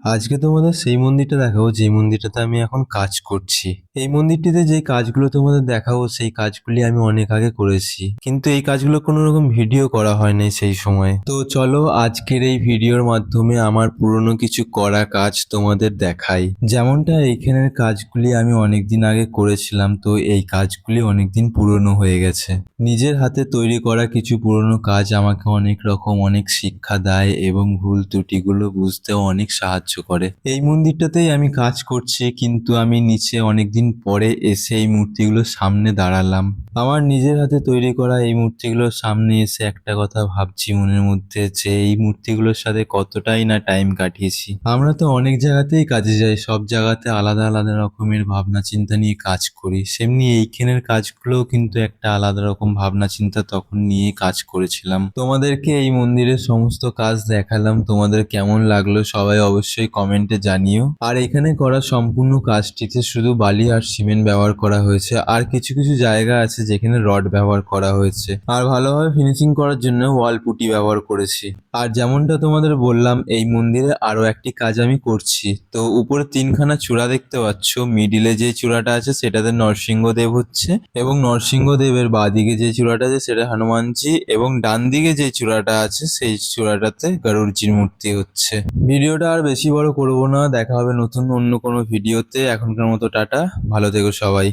আজকে তোমাদের সেই মন্দিরটা দেখাবো যে মন্দিরটাতে আমি এখন কাজ করছি। এই মন্দিরটিতে যে কাজগুলো তোমাদের দেখাবো সেই কাজগুলি আমি অনেক আগে করেছি, কিন্তু এই কাজগুলো কোনো রকম ভিডিও করা হয়নি সেই সময়। তো চলো আজকের এই ভিডিওর মাধ্যমে আমার পুরনো কিছু করা কাজ তোমাদের দেখাই। যেমনটা এইখানের কাজগুলি আমি অনেকদিন আগে করেছিলাম, তো এই কাজগুলি অনেকদিন পুরনো হয়ে গেছে। নিজের হাতে তৈরি করা কিছু পুরনো কাজ আমাকে অনেক শিক্ষা দেয় এবং ভুল ত্রুটিগুলো বুঝতেও অনেক সাহায্য করে। এই মন্দিরটাতেই আমি কাজ করছি, কিন্তু আমি নিচে অনেকদিন পরে এসে এই মূর্তিগুলোর সামনে দাঁড়ালাম। আমার নিজের হাতে তৈরি করা এই মূর্তিগুলোর সামনে এসে একটা কথা ভাবছি মনের মধ্যে, যে এই মূর্তিগুলোর সাথে কতটাই না টাইম কাটিয়েছি। আমরা তো অনেক জায়গাতেই কাজে যাই, সব জায়গাতে আলাদা আলাদা রকমের ভাবনা চিন্তা নিয়ে কাজ করি, সেমনি এইখানের কাজগুলোও কিন্তু একটা আলাদা রকম ভাবনা চিন্তা তখন নিয়ে কাজ করেছিলাম। তোমাদেরকে এই মন্দিরের সমস্ত কাজ দেখালাম, তোমাদের কেমন লাগলো সবাই অবশ্যই কমেন্টে জানিও। আর এখানে করা সম্পূর্ণ কাজটিতে শুধু বালি আর সিমেন্ট ব্যবহার করা হয়েছে, আর কিছু কিছু জায়গা আছে যেখানে রড ব্যবহার করা হয়েছে, আর ভালোভাবে ফিনিশিং করার জন্য ওয়াল পুটি ব্যবহার করেছি। আর যেমনটা তোমাদের বললাম, এই মন্দিরে আরো একটি কাজ আমি করছি। তো উপরে তিনখানা চূড়া দেখতে পাচ্ছ, মিডিলে যে চূড়াটা আছে সেটাতে নরসিংহদেব হচ্ছে, এবং নরসিংহদেবের বাঁদিকে যে চূড়াটা আছে সেটা হনুমানজি, এবং ডান দিকে যে চূড়াটা আছে সেই চূড়াটাতে গরুড়জির মূর্তি হচ্ছে। ভিডিওটা আর বেশি বড় করবো না, দেখা হবে নতুন অন্য কোনো ভিডিওতে। এখনকার মতো টাটা, ভালো থেকো সবাই।